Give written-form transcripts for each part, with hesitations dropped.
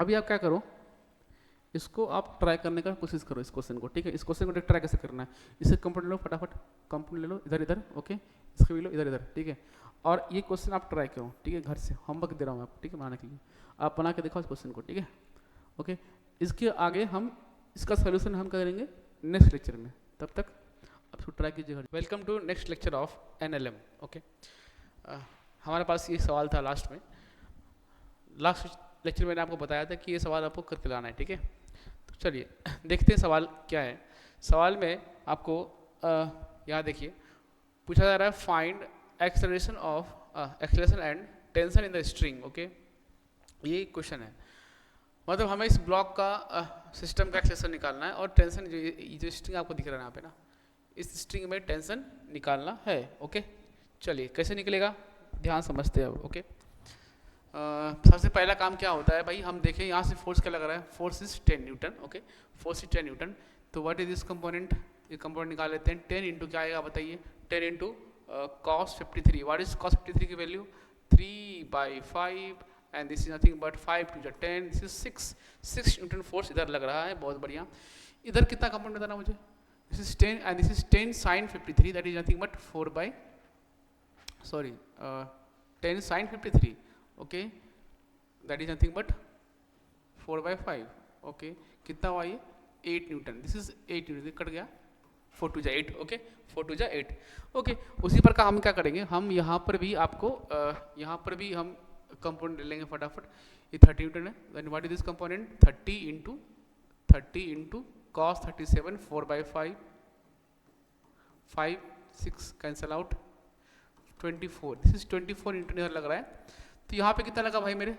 अभी आप क्या करो, इसको आप ट्राई करने का कोशिश करो इस क्वेश्चन को, ठीक है। इस क्वेश्चन को ट्राई कैसे करना है, इसे कंप्यूटर लो फटाफट, कंप्यूटर ले लो इधर इधर, ओके, इसको भी लो इधर इधर, ठीक है। और ये क्वेश्चन आप ट्राई करो, ठीक है, घर से होमवर्क दे रहा हूँ आपको, ठीक है, बनाने के लिए। आप बना के दिखाओ इस क्वेश्चन को, ठीक है, ओके। इसके आगे हम इसका सोल्यूशन हम करेंगे नेक्स्ट लेक्चर में, तब तक आप इसको ट्राई कीजिएगा। Welcome to next lecture of NLM, okay. हमारे पास ये सवाल था लास्ट में, लास्ट लेक्चर में मैंने आपको बताया था कि ये सवाल आपको करके लाना है, ठीक है। तो चलिए देखते हैं सवाल क्या है। सवाल में आपको यहाँ देखिए पूछा जा रहा है find acceleration and tension in the string, okay. ये क्वेश्चन है, मतलब हमें इस ब्लॉक का सिस्टम का एक्सेलरेशन निकालना है और टेंशन जो स्ट्रिंग आपको दिख रहा है यहाँ पे ना, इस स्ट्रिंग में टेंशन निकालना है, ओके। चलिए कैसे निकलेगा ध्यान समझते हैं अब, ओके। सबसे पहला काम क्या होता है भाई, हम देखें यहाँ से फोर्स क्या लग रहा है, force is 10 newton, okay, force is 10 newton. तो व्हाट इज दिस कंपोनेंट, ये कंपोनेंट निकाल लेते हैं। 10 इंटू क्या आएगा बताइए, 10 into cos 53। What is cos 53 की value 3/5 and this is nothing but 5 to 10, this is 6 newton force इधर लग रहा है, बहुत बढ़िया। इधर कितना कंपोनेंट बताना मुझे, this is 10 and this is 10 sin 53, that is nothing but 10 sin 53, okay, that is nothing but 4/5, okay. कितना हुआ ये 8 Newton, this is 8 Newton, cut गया 4 टू जा 8, ओके, 4 टू जा 8, ओके। उसी पर का हम क्या करेंगे, हम यहाँ पर भी आपको यहाँ पर भी हम कंपोनेंट ले लेंगे फटाफट। ये 30 न्यूटन है, then what is this component 30 into cos 37 4/5, 5 6 cancel out 24, this is 24 newton इधर लग रहा है। तो यहाँ पे कितना लगा भाई मेरे,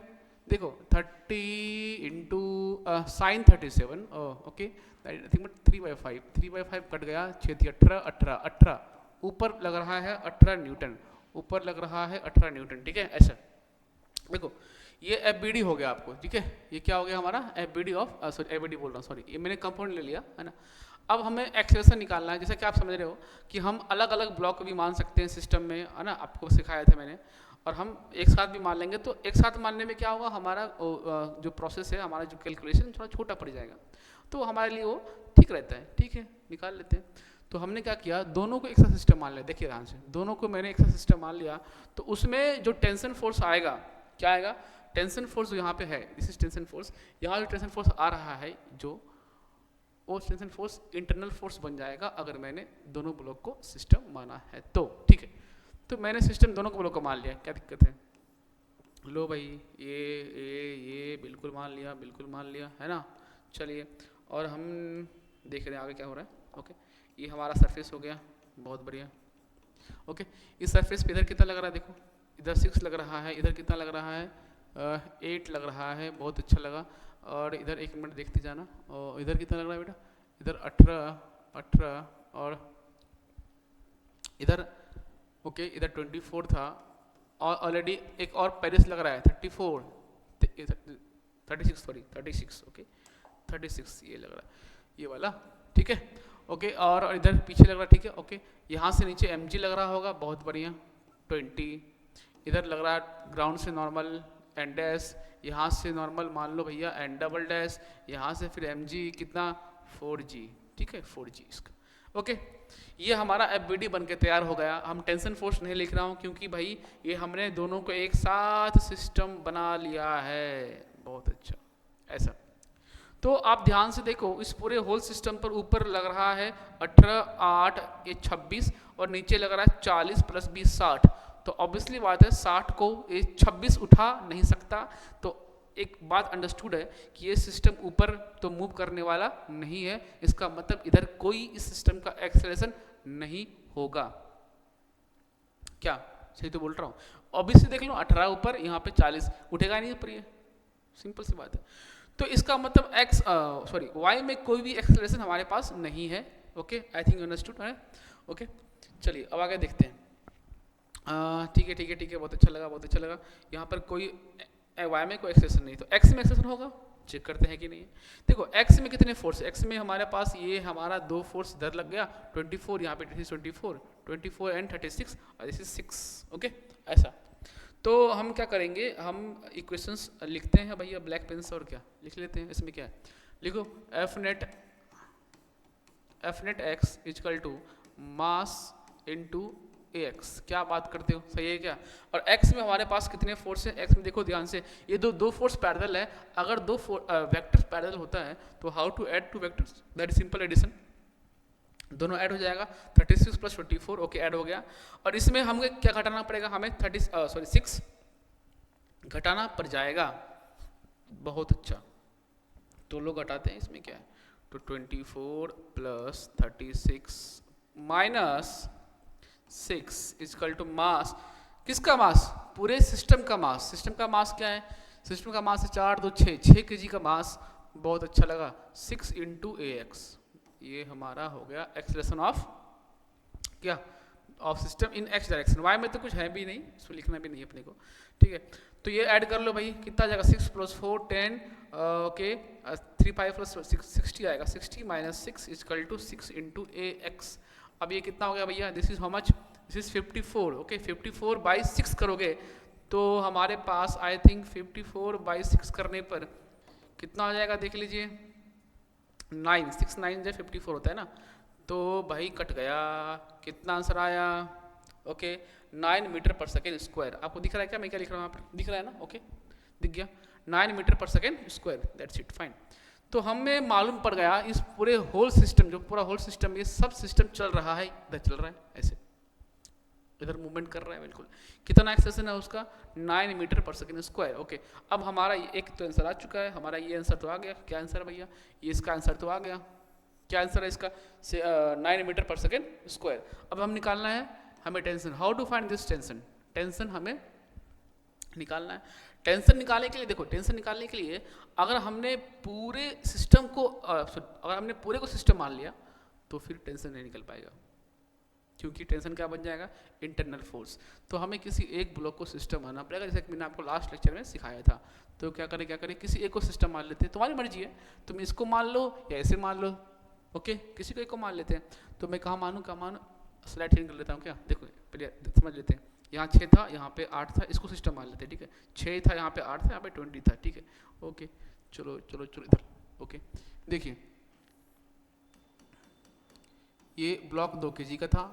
देखो 30 into sine 37, okay, nothing but 3/5 cut गया, 6 18 18, ऊपर लग रहा है 18 न्यूटन, ऊपर लग रहा है 18 न्यूटन, ठीक है। ऐसा देखो ये FBD हो गया आपको, ठीक है, ये क्या हो गया हमारा FBD ऑफ सॉरी FBD बोल रहा हूँ, सॉरी, ये मैंने कंपाउंड ले लिया है ना। अब हमें एक्सेलरेशन निकालना है, जैसा कि आप समझ रहे हो कि हम अलग अलग ब्लॉक भी मान सकते हैं सिस्टम में, है ना, आपको सिखाया था मैंने। और हम एक साथ भी मान लेंगे, तो एक साथ मानने में क्या होगा, हमारा जो प्रोसेस है, हमारा जो कैलकुलेशन थोड़ा छोटा पड़ जाएगा, तो हमारे लिए वो ठीक रहता है, ठीक है, निकाल लेते हैं। तो हमने क्या किया, दोनों को एक साथ सिस्टम मान लिया, देखिए ध्यान से, दोनों को मैंने एक साथ सिस्टम मान लिया। तो उसमें जो टेंशन फोर्स आएगा, क्या आएगा, टेंशन फोर्स जो यहाँ पे है, दिस इज टेंशन फोर्स, यहाँ जो टेंशन फोर्स आ रहा है, जो वो टेंशन फोर्स इंटरनल फोर्स बन जाएगा अगर मैंने दोनों ब्लॉक को सिस्टम माना है तो, ठीक है। तो मैंने सिस्टम दोनों को ब्लॉक को मान लिया, क्या दिक्कत है, लो भाई ये बिल्कुल मान लिया है ना। चलिए और हम देख रहे हैं आगे क्या हो रहा है, ओके। ये हमारा सरफेस हो गया, बहुत बढ़िया, ओके। इस सरफेस पे इधर कितना लग रहा है, देखो इधर 6 लग रहा है, इधर कितना लग रहा है 8 लग रहा है, बहुत अच्छा लगा। और इधर एक मिनट देखते जाना, और इधर कितना लग रहा है बेटा, इधर 18 और इधर ओके, इधर 24 था, और ऑलरेडी एक और पेरिस लग रहा है 36, ओके 36 ये लग रहा है, ये वाला, ठीक है, ओके। और इधर पीछे लग रहा है, ठीक है, ओके। यहाँ से नीचे mg लग रहा होगा, बहुत बढ़िया 20, इधर लग रहा है ग्राउंड से नॉर्मल n डैश, यहाँ से नॉर्मल मान लो भैया n डबल डैश, यहाँ से फिर mg कितना 4g, ठीक है 4g इसका, ओके। ये हमारा FBD बन के तैयार हो गया। हम टेंशन फोर्स नहीं लिख रहा हूँ क्योंकि भाई ये हमने दोनों को एक साथ सिस्टम बना लिया है, बहुत अच्छा, ऐसा। तो आप ध्यान से देखो, इस पूरे होल सिस्टम पर ऊपर लग रहा है 18 8 ये 26 और नीचे लग रहा है 40 + 20 60। तो ऑब्वियसली बात है 60 को ये 26 उठा नहीं सकता। तो एक बात अंडरस्टूड है कि ये सिस्टम ऊपर तो मूव करने वाला नहीं है, इसका मतलब इधर कोई इस सिस्टम का एक्सेलरेशन नहीं होगा। क्या सही तो बोल रहा हूँ? ऑब्वियसली देख लो 18 ऊपर, यहाँ पे 40 उठेगा नहीं ऊपर, ये सिंपल सी बात है। तो इसका मतलब y में कोई भी एक्सेलरेशन हमारे पास नहीं है, ओके। आई थिंक अंडरस्टूड है, ओके। चलिए अब आगे देखते हैं। ठीक है, बहुत अच्छा लगा। यहाँ पर कोई y में कोई एक्सेलरेशन नहीं, तो x में एक्सेलरेशन होगा, चेक करते हैं कि नहीं। देखो x में कितने फोर्स, x में हमारे पास ये हमारा 2 फोर्स इधर लग गया 24, यहाँ पे 24 एंड 36 और दिस इज 6, ओके, ऐसा। तो हम क्या करेंगे, हम इक्वेशंस लिखते हैं भैया ब्लैक पेन से, और क्या लिख लेते हैं। इसमें क्या है, लिखो F net x is equal to mass into a x. क्या बात करते हो, सही है क्या? और x में हमारे पास कितने फोर्स है, x में देखो ध्यान से, ये दो फोर्स पैरेलल है। अगर दो वेक्टर्स पैरेलल होता है तो how to add two vectors, that is simple addition. दोनों ऐड हो जाएगा, 36 प्लस 24, ओके ऐड हो गया। और इसमें हमें क्या घटाना पड़ेगा, हमें 6 घटाना पड़ जाएगा। बहुत अच्छा, तो लोग घटाते हैं, इसमें क्या है, तो 24 plus 36 minus 6 is equal to mass, किसका मास, पूरे सिस्टम का मास। सिस्टम का मास क्या है, सिस्टम का मास है 4 2 6 के जी का मास। बहुत अच्छा लगा, 6 इंटू ए एक्स, ये हमारा हो गया एक्सलेशन ऑफ क्या, of system in x direction. Y में तो कुछ है भी नहीं, इसको लिखना भी नहीं अपने को, ठीक है। तो ये ऐड कर लो भाई, कितना जाएगा, 6 प्लस 4 10, ओके 3 5 प्लस 60 आएगा, 60 minus 6 is equal to 6 into a x. अब ये कितना हो गया भैया, this is how much, this is 54, okay 54 by 6 करोगे तो हमारे पास आई थिंक 54 बाई 6 करने पर कितना हो जाएगा, देख लीजिए 9, 6 9 जो 54 होता है ना, तो भाई कट गया, कितना आंसर आया, okay 9 metre per second square. आपको दिख रहा है क्या, मैं क्या लिख रहा हूँ यहाँ पर, दिख रहा है ना, ओके दिख गया, 9 metre per second square, that's it, fine. तो हमें मालूम पड़ गया इस पूरे होल सिस्टम, जो पूरा होल सिस्टम, ये सब सिस्टम चल रहा है, इधर चल रहा है ऐसे, इधर मूवमेंट कर रहा है बिल्कुल। कितना एक्सेशन है उसका, 9 metre per second square, okay. अब हमारा एक तो आंसर आ चुका है, हमारा ये आंसर तो आ गया, क्या आंसर भैया, ये इसका आंसर तो आ गया, क्या आंसर है इसका, 9 मीटर पर सेकेंड स्क्वायर। अब हम निकालना है हमें tension, how to find this tension, tension हमें निकालना है। टेंशन निकालने के लिए देखो, टेंशन निकालने के लिए अगर हमने पूरे सिस्टम को अगर हमने पूरे को सिस्टम मान लिया तो फिर टेंशन नहीं निकल पाएगा, क्योंकि टेंशन क्या बन जाएगा, इंटरनल फोर्स। तो हमें किसी एक ब्लॉक को सिस्टम मानना पड़ेगा, जैसे कि मैंने आपको लास्ट लेक्चर में सिखाया था। तो क्या करें, किसी एक को सिस्टम मान लेते हैं, तुम्हारी मर्जी है, तुम इसको मान लो या ऐसे मान लो, ओके किसी को एक को मान लेते हैं। तो मैं कहाँ मानूँ, स्लाइड चेंज कर लेता हूँ क्या, देखो पहले समझ लेते हैं। यहाँ 6 था, यहाँ पे 8 था, इसको सिस्टम मान लेते हैं, ठीक है। 6 था, यहाँ पे 8 था, यहाँ पे 20 था, ठीक है, ओके चलो चलो चलो इधर, ओके देखिए ये ब्लॉक 2 kg का था,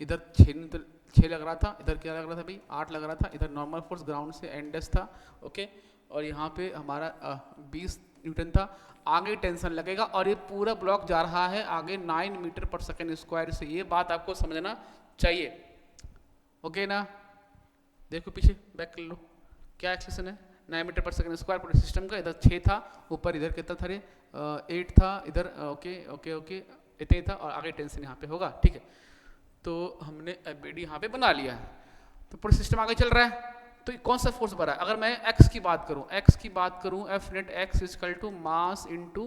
इधर 6 लग रहा था, इधर क्या लग रहा था भाई, 8 लग रहा था, इधर नॉर्मल फोर्स ग्राउंड से एंडस था, ओके। और यहाँ पे हमारा 20 न्यूटन था। आगे टेंशन लगेगा और ये पूरा ब्लॉक जा रहा है आगे 9 मीटर पर सेकेंड स्क्वायर से, ये बात आपको समझना चाहिए, ओके ना। देखो पीछे बैक कर लो, क्या एक्सेशन है, 9 मीटर पर सेकेंड स्क्वायर पूरे सिस्टम का, इधर 6 था, ऊपर इधर कितना था रे, 8 था, इधर ओके ओके ओके इतना ही था, और आगे टेंशन यहाँ पे होगा, ठीक है। तो हमने एबीडी यहाँ पे बना लिया है, तो पूरा सिस्टम आगे चल रहा है। तो कौन सा फोर्स बढ़ा है, अगर मैं x की बात करूँ, F net x is equal to mass into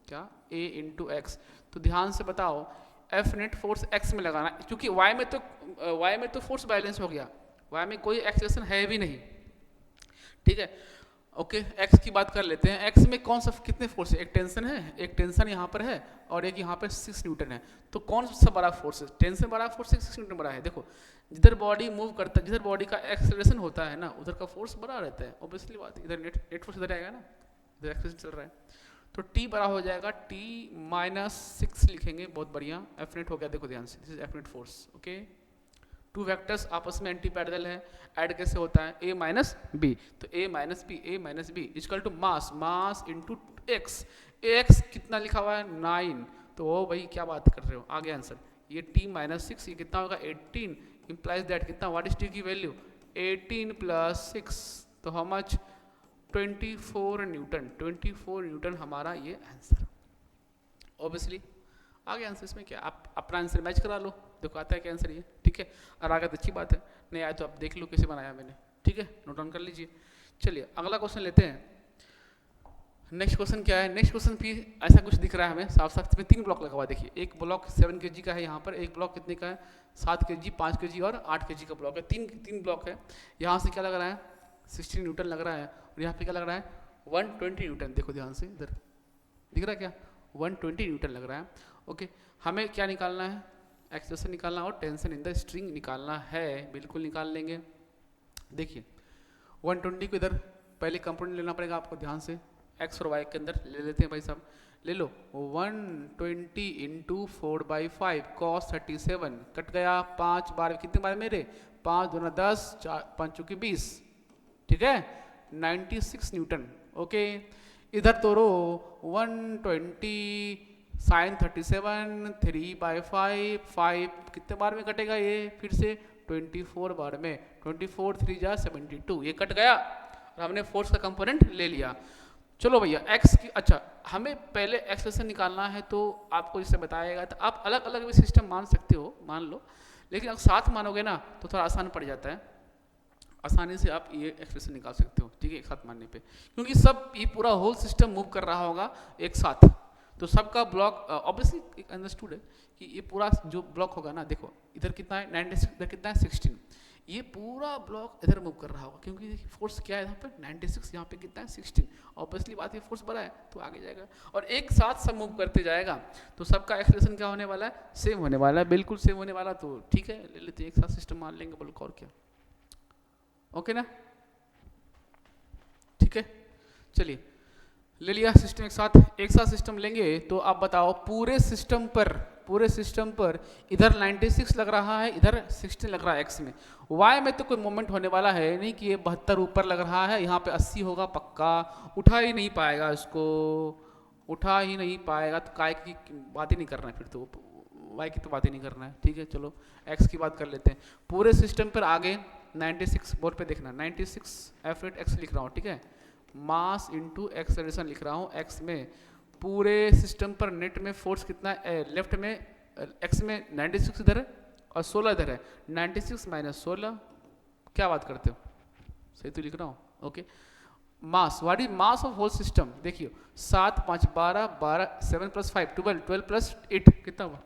क्या, a इंटू एक्स। तो ध्यान से बताओ, एफ नेट फोर्स x में लगाना, क्योंकि y में तो फोर्स बैलेंस हो गया, y में कोई एक्सेलेरेशन है भी नहीं, ठीक है, ओके। x की बात कर लेते हैं, x में कौन सा कितने फोर्स है, एक टेंशन यहाँ पर है, और एक यहाँ पे 6 न्यूटन है। तो कौन सा बड़ा फोर्स है, टेंशन बड़ा फोर्स है, 6 न्यूटन बड़ा है। देखो जिधर बॉडी मूव करता है, जिधर बॉडी का एक्सेलरेशन होता है ना, उधर का फोर्स बड़ा रहता है, ऑब्वियसली बात है। इधर नेट फोर्स इधर आएगा ना, इधर एक्सेलरेशन चल रहा है, तो t बड़ा हो जाएगा, t माइनस 6 लिखेंगे, बहुत बढ़िया। एफ नेट हो गया, देखो ध्यान से, this is F net force, okay. 2 vectors आपस में एंटी पैरेलल है, ऐड कैसे होता है, a माइनस बी, तो a minus b is equal to mass into x. X कितना लिखा हुआ है, 9, तो वो भाई क्या बात कर रहे हो, आगे आंसर, ये t माइनस 6, ये कितना होगा 18, इंप्लाइज दैट कितना, व्हाट इज t की वैल्यू, 18 प्लस 6, तो हाउ मच, 24 न्यूटन हमारा ये आंसर, ऑब्वियसली। आगे आंसर इसमें क्या, आप अपना आंसर मैच करा लो, देखो आता है क्या आंसर ये, ठीक है। और आगे तो अच्छी बात है, नहीं आया तो आप देख लो कैसे बनाया मैंने, ठीक है, नोट डाउन कर लीजिए। चलिए अगला क्वेश्चन लेते हैं। नेक्स्ट क्वेश्चन क्या है, नेक्स्ट क्वेश्चन भी ऐसा कुछ दिख रहा है हमें साफ साफ, इसमें 3 ब्लॉक लगा हुआ है, देखिए एक ब्लॉक 7 kg का है, यहाँ पर एक ब्लॉक कितने का है, 7 kg, 5 kg और 8 kg का ब्लॉक है, तीन ब्लॉक है। यहाँ से क्या लग रहा है, 16 न्यूटन लग रहा है, और यहाँ पे क्या लग रहा है, 120 न्यूटन। देखो ध्यान से, इधर दिख रहा है क्या, 120 न्यूटन लग रहा है, ओके। हमें क्या निकालना है, एक्सेलरेशन निकालना और टेंशन इन द स्ट्रिंग निकालना है, बिल्कुल निकाल लेंगे। देखिए 120 को इधर पहले कंपोनेंट लेना पड़ेगा आपको ध्यान से, एक्स और वाई के अंदर ले लेते हैं भाई साहब, ले लो 120 इंटू 4/5 cos 37 कट गया 5 बार, कितने बार मेरे 5 दूना 10, 5 चौकी 20, ठीक है 96 न्यूटन। ओके इधर तो रो 120 साइन 37 3/5 5 कितने बार में कटेगा ये फिर से 24 बार में, 24 3 जा 72, ये कट गया और हमने फोर्स का कंपोनेंट ले लिया। चलो भैया एक्स की, अच्छा हमें पहले एक्सप्रेशन निकालना है तो आपको इससे बताएगा, तो आप अलग अलग भी सिस्टम मान सकते हो मान लो, लेकिन अगर साथ मानोगे ना तो थोड़ा आसान पड़ जाता है, आसानी से आप ये एक्सप्रेशन निकाल सकते हो, ठीक है एक साथ मानने पे, क्योंकि सब ये पूरा होल सिस्टम मूव कर रहा होगा एक साथ, तो सबका ब्लॉक ऑब्वियसली अंडरस्टूड है कि ये पूरा जो ब्लॉक होगा ना, देखो इधर कितना है 96, इधर कितना है 16, ये पूरा ब्लॉक इधर मूव कर रहा होगा क्योंकि फोर्स क्या है यहाँ पे 96, यहाँ पे कितना है 16, ऑब्वियसली बात है फोर्स बड़ा है तो आगे जाएगा और एक साथ सब मूव करते जाएगा, तो सबका एक्सेलरेशन क्या होने वाला है सेम होने वाला है, बिल्कुल सेम होने वाला, तो ठीक है ले लेते हैं एक साथ सिस्टम मान लेंगे, बोलो और क्या, ओके ना, ठीक है चलिए ले लिया सिस्टम एक साथ सिस्टम लेंगे, तो आप बताओ पूरे सिस्टम पर इधर 96 लग रहा है, इधर 16 लग रहा है एक्स में, वाई में तो कोई मोमेंट होने वाला है नहीं कि ये 72 ऊपर लग रहा है, यहाँ पे 80 होगा पक्का, उठा ही नहीं पाएगा इसको, उठा ही नहीं पाएगा, तो काय की बात ही नहीं करना है फिर तो, वाई की तो बात ही नहीं करना है, ठीक है चलो एक्स की बात कर लेते हैं। पूरे सिस्टम पर आगे 96 बोर्ड पे देखना 96 F8 x लिख रहा हूँ, ठीक है मास इंटू एक्सेलरेशन लिख रहा हूँ एक्स में, पूरे सिस्टम पर नेट में फोर्स कितना है, लेफ्ट में एक्स में 96 इधर है और 16 इधर है, 96 माइनस 16, क्या बात करते हो सही तो लिख रहा हूँ, okay mass, what is mass of whole system, देखिए 7 5 12 12 7 + 5 12 12 + 8 कितना हुआ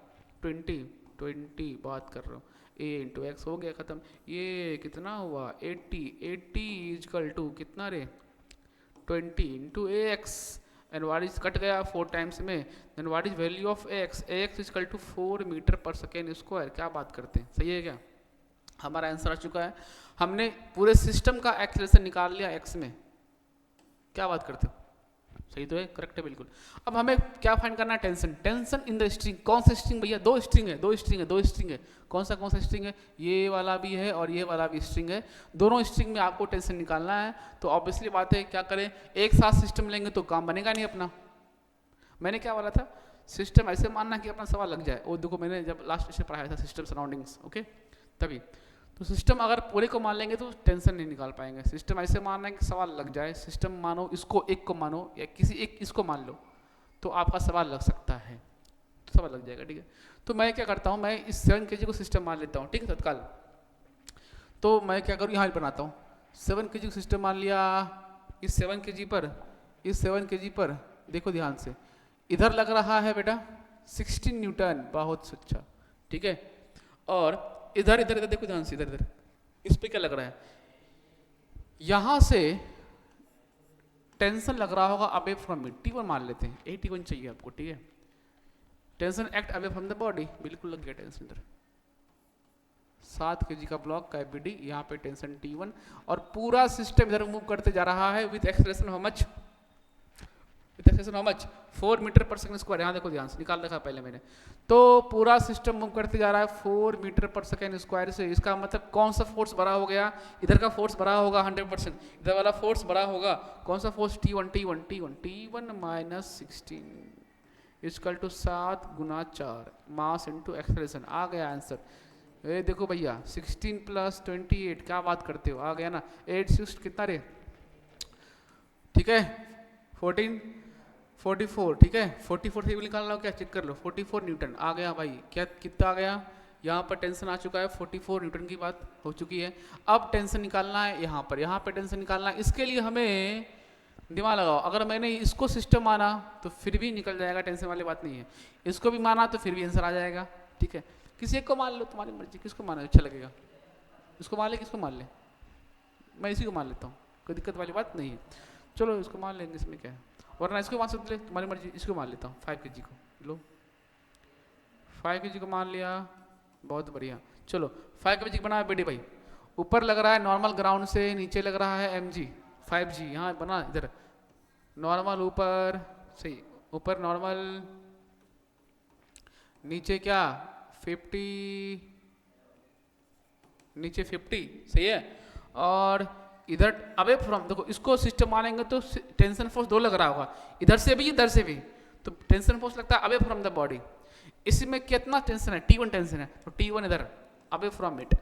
20 बात कर रहा हूँ, a इंटू एक्स हो गया खत्म, ये कितना हुआ 80 इजकल टू कितना रे 20 into a x and what is कट गया 4 टाइम्स में, then what is value of x is equal to 4 metre per second square, क्या बात करते हैं सही है क्या, हमारा आंसर आ चुका है, हमने पूरे सिस्टम का एक्सेलरेशन निकाल लिया एक्स में, क्या बात करते हो सही तो है करेक्ट है बिल्कुल। अब हमें क्या फाइंड करना है टेंशन इन द स्ट्रिंग, कौन सा स्ट्रिंग भैया, दो स्ट्रिंग है, कौन सा स्ट्रिंग है, ये वाला भी है और ये वाला भी स्ट्रिंग है, दोनों स्ट्रिंग में आपको टेंशन निकालना है, तो ऑब्वियसली बात है क्या करें एक साथ सिस्टम लेंगे तो काम बनेगा नहीं अपना, मैंने क्या बोला था सिस्टम ऐसे मानना कि अपना सवाल लग जाए, वो देखो मैंने जब लास्ट से पढ़ाया था सिस्टम सराउंडिंग्स, ओके तभी, तो सिस्टम अगर पूरे को मान लेंगे तो टेंशन नहीं निकाल पाएंगे, सिस्टम ऐसे मानना है कि सवाल लग जाए, सिस्टम मानो इसको एक को मानो या किसी एक इसको मान लो तो आपका सवाल लग सकता है, तो सवाल लग जाएगा, ठीक है तो मैं क्या करता हूँ मैं इस 7 kg को सिस्टम मान लेता हूँ, ठीक है तत्काल, तो मैं क्या करूँ यहाँ बनाता हूँ 7 kg को सिस्टम मान लिया, इस 7 kg पर देखो ध्यान से, इधर लग रहा है बेटा 16 न्यूटन, बहुत अच्छा ठीक है, और इधर देखो ध्यान से, इधर इस पे क्या लग रहा है, यहां से टेंशन लग रहा होगा अवे फ्रॉम मी, T1 मान लेते हैं, 81 चाहिए आपको, ठीक है tension act away from the body, बिल्कुल लग गया टेंशन इधर, 7 kg का ब्लॉक का एबीडी, यहाँ पे टेंशन T1 और पूरा सिस्टम इधर मूव करते जा रहा है with acceleration how much, 4 metre per second square, यहाँ देखो ध्यान से निकाल रखा पहले मैंने, तो पूरा सिस्टम मूव करते जा रहा है 4 मीटर पर सेकंड स्क्वायर से, इसका मतलब कौन सा फोर्स बड़ा हो गया, इधर का फोर्स बड़ा होगा 100%, इधर वाला फोर्स बड़ा होगा, कौन सा force T1 minus 16 equal to 7 गुना 4 मास इंटू एक्सेलरेशन, आ गया आंसर, ये देखो भैया 16 + 28, क्या बात करते हो, आ गया ना 8 6 कितना रे, ठीक है 44, ठीक है 44 से निकाल लो, क्या चेक कर लो 44 न्यूटन आ गया भाई, क्या कितना आ गया, यहाँ पर टेंशन आ चुका है 44 न्यूटन की बात हो चुकी है, अब टेंशन निकालना है यहाँ पर टेंशन निकालना है, इसके लिए हमें दिमाग लगाओ, अगर मैंने इसको सिस्टम माना तो फिर भी निकल जाएगा, टेंशन वाली बात नहीं है, इसको भी माना तो फिर भी आंसर आ जाएगा, ठीक है किसी एक को मान लो, तुम्हारी मर्जी किसको माना अच्छा लगेगा, इसको मान ले किसको मान ले, मैं इसी को मान लेता हूँ, कोई दिक्कत वाली बात नहीं है, चलो इसको मान लेंगे, इसमें क्या है, वरना इसको मान सकते, तुम्हारी मर्जी, इसको मान लेता हूँ 5 kg को, लो 5 kg को मान लिया, बहुत बढ़िया, चलो 5 kg बनाया बेटे भाई, ऊपर लग रहा है नॉर्मल ग्राउंड से, नीचे लग रहा है mg 5g, यहाँ बना इधर नॉर्मल ऊपर, सही ऊपर नॉर्मल, नीचे क्या 50, नीचे 50, सही है। और इधर अवे फ्रॉम, देखो इसको सिस्टम मानेंगे तो टेंशन फोर्स दो लग रहा होगा, इधर से भी इधर से भी, तो टेंशन फोर्स लगता है अवे फ्रॉम द बॉडी। इसमें कितना टेंशन है, T1 टेंशन है, तो T1 इधर अवे फ्रॉम इट,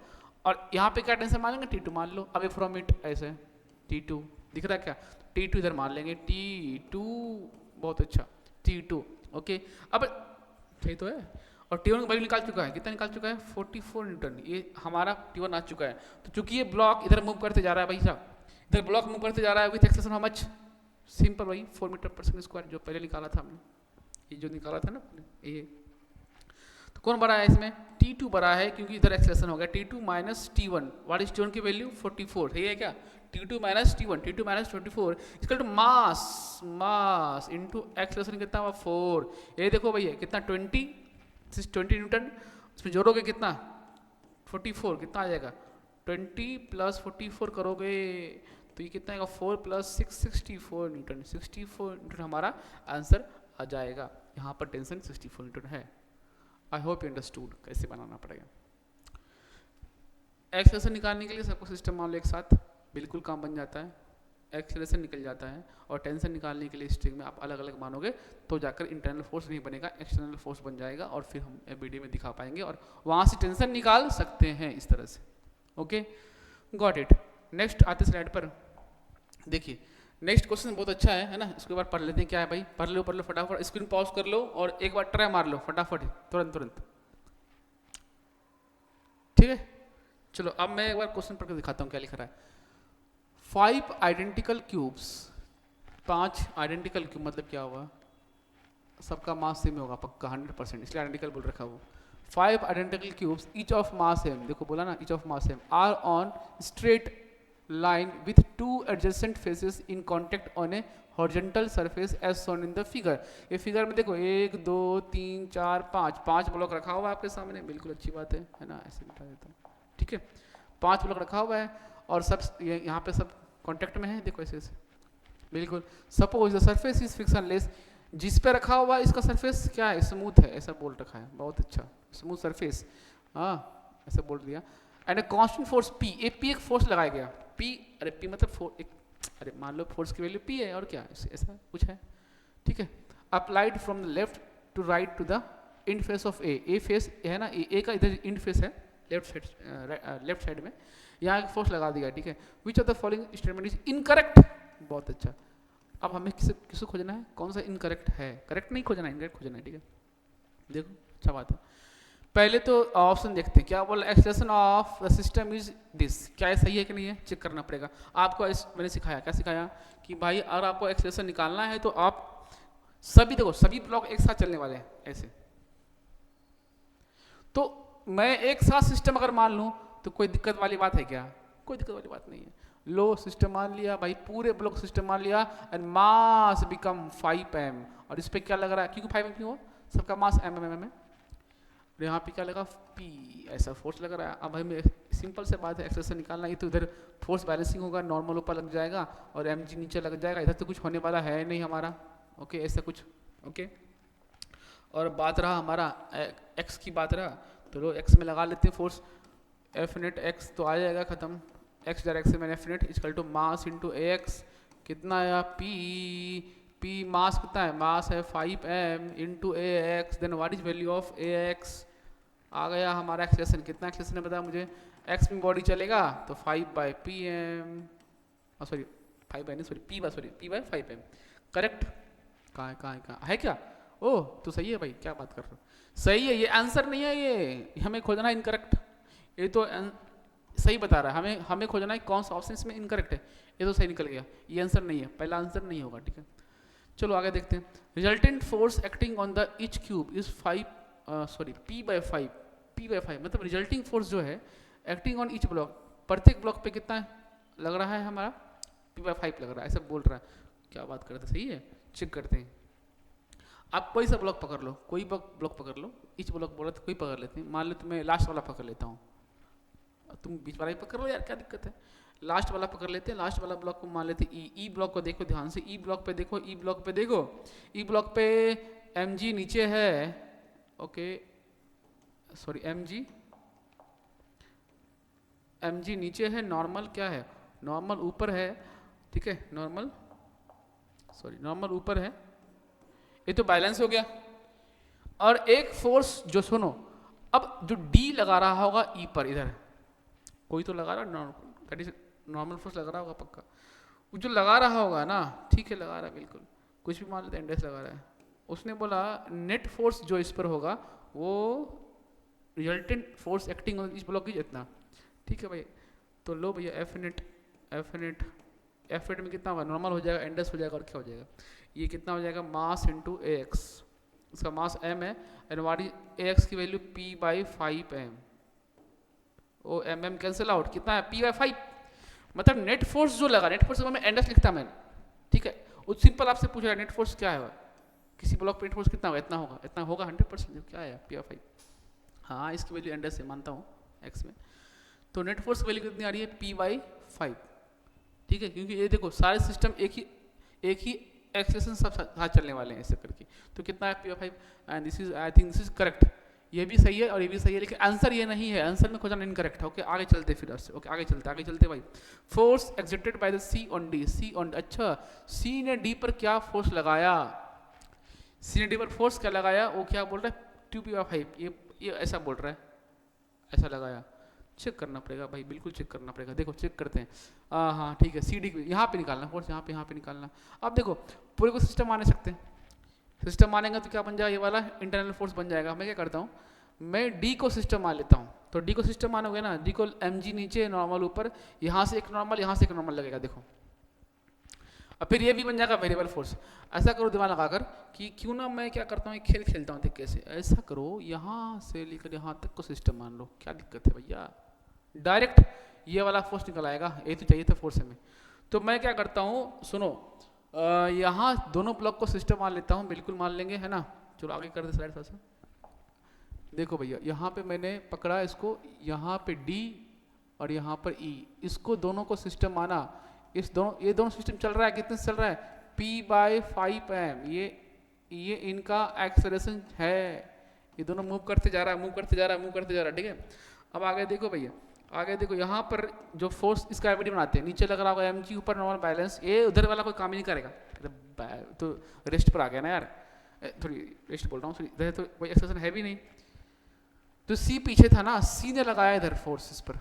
और यहाँ पे क्या टेंशन मानेंगे T2 मान लो अवे फ्रॉम इट, ऐसे T2 दिख रहा है क्या, T2 इधर मान लेंगे, T2 बहुत अच्छा, T2 ओके। अब सही तो है, और T1 का वैल्यू निकाल चुका है, कितना निकाल चुका है 44 न्यूटन, ये हमारा T1 आ चुका है। तो चूंकि ये ब्लॉक इधर मूव करते जा रहा है भाई साहब, इधर ब्लॉक मूव करते जा रहा है with acceleration how much, simple भाई 4 मीटर पर सेकंड स्क्वायर, जो पहले निकाला था हमने, ये जो निकाला था ना ये, तो कौन बड़ा है इसमें, T2 बड़ा है, क्योंकि इधर एक्सेलरेशन हो गया T2 minus T1, what is T1 की वैल्यू 44, सही है क्या, T2 minus T1, T2 minus 24 equal to mass, mass into acceleration कितना हुआ 4, ये देखो भैया कितना 20 न्यूटन, इसमें जोड़ोगे कितना 44, कितना आ जाएगा 20 प्लस 44 करोगे तो ये कितना आएगा 4 प्लस 6 64 न्यूटन, 64 न्यूटन हमारा आंसर आ जाएगा। यहाँ पर टेंशन 64 न्यूटन है। आई होप यू अंडरस्टूड कैसे बनाना पड़ेगा। एक्सेलरेशन निकालने के लिए सबको सिस्टम मान लो एक साथ, बिल्कुल काम बन जाता है, एक्सेलरेशन निकल जाता है, और टेंशन निकालने के लिए स्ट्रिंग में आप अलग अलग मानोगे तो जाकर इंटरनल फोर्स नहीं बनेगा, एक्सटर्नल फोर्स बन जाएगा, और फिर हम वीडियो में दिखा पाएंगे और वहाँ से टेंशन निकाल सकते हैं इस तरह से। Okay got it. नेक्स्ट आते स्लाइड पर देखिए, नेक्स्ट क्वेश्चन बहुत अच्छा है ना, इसके बाद पढ़ लेते हैं क्या है भाई, पढ़ लो फटाफट, स्क्रीन पॉज कर लो और एक बार ट्राई मार लो फटाफट तुरंत। ठीक है चलो, अब मैं एक बार क्वेश्चन पढ़ के दिखाता हूँ क्या लिख रहा है। 5 आइडेंटिकल क्यूब्स, 5 आइडेंटिकल क्यूब मतलब क्या हुआ, सबका मास सेम होगा पक्का 100%, इसलिए आइडेंटिकल बोल रखा वो। 5 identical cubes each of mass same, देखो बोला ना each of mass same, are on straight line with 2 adjacent faces in contact on a horizontal surface as shown in the figure। ये फिगर में देखो 1 2 3 4 5 ब्लॉक रखा हुआ है आपके सामने, बिल्कुल अच्छी बात है ना, ऐसे बिठा देता हूँ, ठीक है 5 ब्लॉक रखा हुआ है और सब यहाँ पे सब कांटेक्ट में है, देखो ऐसे बिल्कुल। Suppose the surface is frictionless, जिस पे रखा हुआ है इसका सरफेस क्या है, स्मूथ है, ऐसा बोल रखा है, बहुत अच्छा स्मूथ सरफेस, हाँ ऐसा बोल दिया। And a constant force P, एक फोर्स लगाया गया P, अरे P मतलब अरे मान लो फोर्स की वैल्यू P है और क्या ऐसा कुछ है, ठीक है। Applied from the left to right to the end face of a face है ना, ए का इधर इंड फेस है लेफ्ट साइड में, यहाँ एक फोर्स लगा दिया, ठीक है। Which of the following statement is incorrect, बहुत अच्छा। अब हमें किसे खोजना है, कौन सा इनकरेक्ट है, करेक्ट नहीं खोजना है, इनकरेक्ट खोजना है, ठीक है। देखो अच्छा बात है, पहले तो ऑप्शन देखते हैं क्या बोला, expression of the system is this, क्या ये सही है कि नहीं है चेक करना पड़ेगा आपको। मैंने सिखाया, क्या सिखाया कि भाई अगर आपको एक्सप्रेशन निकालना है तो आप सभी देखो सभी ब्लॉक एक साथ चलने वाले हैं ऐसे, तो मैं एक साथ सिस्टम अगर मान लूँ तो कोई दिक्कत वाली बात है क्या, कोई दिक्कत वाली बात नहीं है। लो सिस्टम मान लिया भाई, पूरे ब्लॉक सिस्टम मान लिया, एंड मास बिकम 5m, और इस पर क्या लग रहा है, क्योंकि 5m क्यों, सबका मास mm है, यहाँ पे क्या लगा P, ऐसा फोर्स लग रहा है। अब भाई सिंपल से बात है, एक्सेलरेशन निकालना है तो इधर फोर्स बैलेंसिंग होगा, नॉर्मल ऊपर लग जाएगा और mg नीचे लग जाएगा, इधर तो कुछ होने वाला है नहीं हमारा, ओके ऐसा कुछ, ओके। और बात रहा हमारा x की बात रहा, तो लो x में लगा लेते हैं फोर्स, F नेट x तो आ जाएगा खत्म, x डायरेक्शन में F net equal to mass into ax, कितना आया P मास कितना है, मास है 5m into ax, then what is value of ax, आ गया हमारा एक्सप्रेशन, कितना एक्सप्रेशन है बताया मुझे, x में बॉडी चलेगा तो 5/pm, sorry 5/नहीं sorry p/5m, correct. कहाँ है क्या, ओह तो सही है भाई, क्या बात कर रहे हो, सही है, ये आंसर नहीं है, ये हमें खोजना है इनकरेक्ट, ये तो सही बता रहा है, हमें खोजना है कौन सा ऑप्शन इसमें इनकरेक्ट है, ये तो सही निकल गया, ये आंसर नहीं है, पहला आंसर नहीं होगा, ठीक है। चलो आगे देखते हैं। Resultant force acting on the each cube is p/5 मतलब रिजल्टिंग फोर्स जो है एक्टिंग ऑन ईच ब्लॉक, प्रत्येक ब्लॉक पे कितना लग रहा है हमारा, p/5 लग रहा है, ऐसा बोल रहा है, क्या बात करते, सही है, चेक करते हैं। आप कोई सा ब्लॉक पकड़ लो, कोई ब्लॉक पकड़ लो, ईच ब्लॉक बोला तो कोई पकड़ लेते हैं, मान लो तो मैं लास्ट वाला पकड़ लेता हूँ, तुम बीच वाला ही पकड़ लो यार, क्या दिक्कत है। लास्ट वाला पकड़ लेते हैं, लास्ट वाला ब्लॉक को मान लेते हैं ई ब्लॉक को देखो ध्यान से, ई ब्लॉक पे देखो, ई ब्लॉक पे देखो, ई ब्लॉक पे एम जी नीचे है, ओके सॉरी एम जी नीचे है, नॉर्मल क्या है, नॉर्मल ऊपर है, ठीक है, नॉर्मल ऊपर है, ये तो बैलेंस हो गया। और एक फोर्स जो सुनो, अब जो डी लगा रहा होगा ई पर, इधर कोई तो लगा रहा, दैट इज नॉर्मल फोर्स लगा रहा होगा पक्का, वो जो लगा रहा होगा ना, ठीक है लगा रहा है बिल्कुल, कुछ भी मान लेते हैं, इंडेक्स लगा रहा है, उसने बोला नेट फोर्स जो इस पर होगा वो रिजल्टेंट फोर्स एक्टिंग ऑन इस ब्लॉक की जितना, ठीक है भाई। तो लो भैया एफ नेट में कितना होगा, नॉर्मल हो जाएगा, इंडेक्स हो जाएगा, और क्या हो जाएगा, ये कितना हो जाएगा, मास इंटू ए एक्स, इसका मास m है, and what is a x की वैल्यू p/5m, ओ mm कैंसिल आउट, कितना है p/5, मतलब नेट फोर्स जो लगा, नेट फोर्स में एंडेक्स लिखता मैंने, ठीक है, वो सिंपल आपसे पूछ रहा है नेट फोर्स क्या है, किसी ब्लॉक पे नेट फोर्स कितना होगा, इतना होगा 100%, क्या है p/5, हाँ इसकी वैल्यू एंडेक्स से मानता हूँ x में, तो नेट फोर्स वैल्यू कितनी आ रही है p/5, ठीक है, क्योंकि ये देखो सारे सिस्टम एक ही एक्सेलेरेशन सब साथ चलने वाले हैं ऐसे करके, तो कितना है p/5, and this is I think this is correct, ये भी सही है और ये भी सही है, लेकिन आंसर ये नहीं है, आंसर में खोजना इनकरेक्ट है, ओके आगे चलते फिर से, ओके आगे चलते भाई। Force exerted by the C on D, अच्छा सी ने डी पर क्या फोर्स लगाया, सी ने डी पर फोर्स क्या लगाया, वो क्या बोल रहा है 2p/5, ये ऐसा बोल रहा है, ऐसा लगाया, चेक करना पड़ेगा भाई, बिल्कुल चेक करना पड़ेगा, देखो चेक करते हैं, हाँ ठीक है, सी डी यहाँ पे निकालना फोर्स, यहाँ पे निकालना। अब देखो पूरे को सिस्टम माने सकते हैं, सिस्टम मानेगा तो क्या बन जाएगा, ये वाला इंटरनल फोर्स बन जाएगा। मैं क्या करता हूँ, मैं डी को सिस्टम मान लेता हूँ, तो डी को सिस्टम मानोगे ना, डी को एम जी नीचे, नॉर्मल ऊपर, यहाँ से एक नॉर्मल, यहाँ से एक नॉर्मल लगेगा, देखो अब फिर ये भी बन जाएगा वेरिएबल फोर्स। ऐसा करो दिमाग लगाकर कि क्यों ना मैं क्या करता हूँ, एक खेल खेलता हूँ, देख कैसे, ऐसा करो यहाँ से लेकर यहाँ तक को सिस्टम मान लो, क्या दिक्कत है भैया, डायरेक्ट ये वाला फोर्स निकल आएगा, ये तो चाहिए था फोर्स में। तो मैं क्या करता हूँ सुनो, यहाँ दोनों ब्लॉक को सिस्टम मान लेता हूँ, बिल्कुल मान लेंगे है ना, चलो आगे कर दे स्लाइड थोड़ा सा। देखो भैया यहाँ पे मैंने पकड़ा इसको, यहाँ पे D और यहाँ पर E, इसको दोनों को सिस्टम माना, ये दोनों सिस्टम चल रहा है, कितने से चल रहा है p/5m, ये इनका एक्सेलरेशन है, ये दोनों मूव करते जा रहा है, ठीक है। अब आगे देखो भैया, आगे देखो यहाँ पर जो फोर्स इसका ग्रेविटी बनाते हैं, नीचे लग रहा होगा mg, ऊपर नॉर्मल बैलेंस, ये उधर वाला कोई काम ही नहीं करेगा, तो रेस्ट पर आ गया ना यार, थोड़ी रेस्ट बोल रहा हूँ, इधर तो कोई एक्सेलरेशन है भी नहीं, तो C पीछे था ना, C ने लगाया इधर फोर्स इस पर,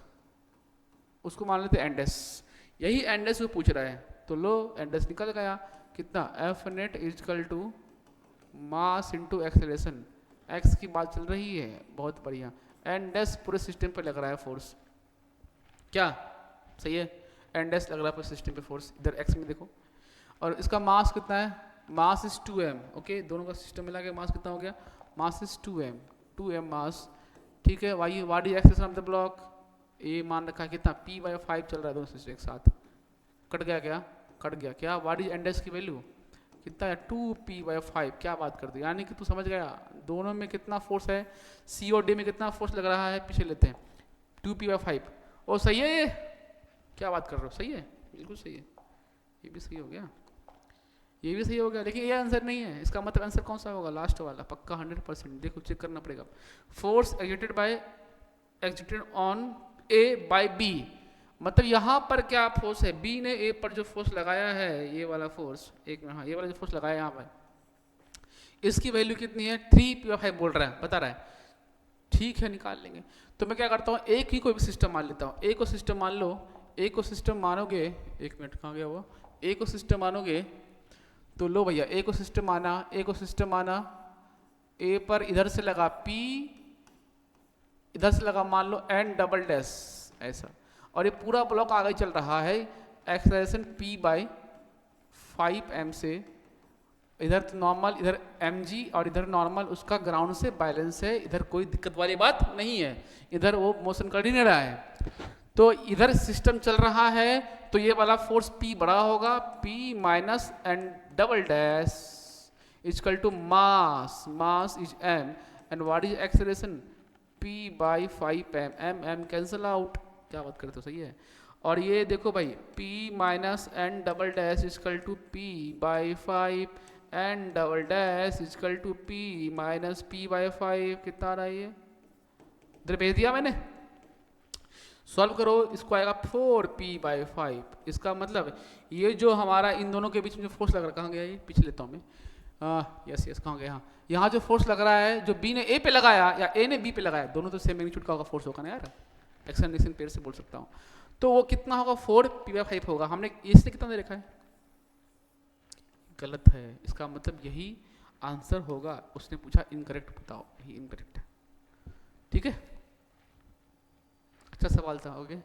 उसको मान लेते एंडेस, यही एंडेस वो पूछ रहा है, तो लो एंडेस निकल गया, कितना F net equal to mass into acceleration, x की बात चल रही है, बहुत बढ़िया, एंडेस पूरे सिस्टम पे लग रहा है फोर्स, क्या सही है, एंडेस लग रहा है पूरे सिस्टम पे फोर्स, इधर x में देखो, और इसका मास कितना है, मास इज 2m, ओके दोनों का सिस्टम मिला के मास कितना हो गया, मास इज 2m मास, ठीक है। Why what is acceleration of the block, ये मान रखा है कितना p/5 चल रहा है, दोनों सिस्टम एक साथ, कट गया क्या, वाट इज एंडेस की वैल्यू कितना है 2p/5, क्या बात कर दी, यानी कि तू समझ गया दोनों में कितना फोर्स है, C और D में कितना फोर्स लग रहा है, पीछे लेते हैं 2p/5, और सही है ये, क्या बात कर रहे हो, सही है बिल्कुल सही है, ये भी सही हो गया, ये भी सही हो गया, लेकिन ये आंसर नहीं है, इसका मतलब आंसर कौन सा होगा, लास्ट वाला पक्का 100%, देखो चेक करना पड़ेगा, force exerted on A by B, मतलब यहाँ पर क्या फोर्स है, B ने A पर जो फोर्स लगाया है, ये वाला फोर्स, एक मिनट, हाँ ये वाला जो फोर्स लगाया यहाँ पर, इसकी वैल्यू कितनी है 3p/5 बोल रहा है, बता रहा है, ठीक है निकाल लेंगे। तो मैं क्या करता हूँ, एक ही कोई भी सिस्टम मान लेता हूँ, A को सिस्टम मान लो, A को सिस्टम मानोगे, एक मिनट कहाँ गया वो, A को सिस्टम मानोगे, तो लो भैया A को सिस्टम माना, A पर इधर से लगा P, इधर से लगा मान लो n डबल डैश ऐसा, और ये पूरा ब्लॉक आगे चल रहा है, एक्सेलरेशन p/5m से, इधर तो नॉर्मल, इधर mg और इधर नॉर्मल, उसका ग्राउंड से बैलेंस है, इधर कोई दिक्कत वाली बात नहीं है, इधर वो मोशन कर ही नहीं रहा है, तो इधर सिस्टम चल रहा है, तो ये वाला फोर्स P बड़ा होगा, P minus n double dash equal to mass is m, and what is acceleration p/5m, m cancel out, क्या बात करते हो, सही है। और ये देखो भाई p minus N double dash is equal to P by 5 N double dash is equal to P minus P by 5, कितना आ रहा है ये, इधर भेज दिया मैंने। सॉल्व करो, इसको आएगा 4p/5। इसका मतलब ये जो हमारा इन दोनों के बीच में जो फोर्स लग रहा है, कहाँ गया ये, पीछे लेता हूँ मैं, यस यस, कहाँ गया, यहाँ जो फोर्स लग रहा है, जो बी ने ए पे लगाया या ए ने बी पे लगाया, दोनों तो सेम मैग्नीट्यूड का होगा फोर्स होगा ना यार, एक्सटर्न पेयर से बोल सकता हूँ। तो वो कितना होगा, 4p/5 होगा। हमने इसने कितना दे रखा है, गलत है, इसका मतलब यही आंसर होगा। उसने पूछा इनकरेक्ट बताओ, यही इनकरेक्ट है, ठीक है। अच्छा सवाल था, ओके,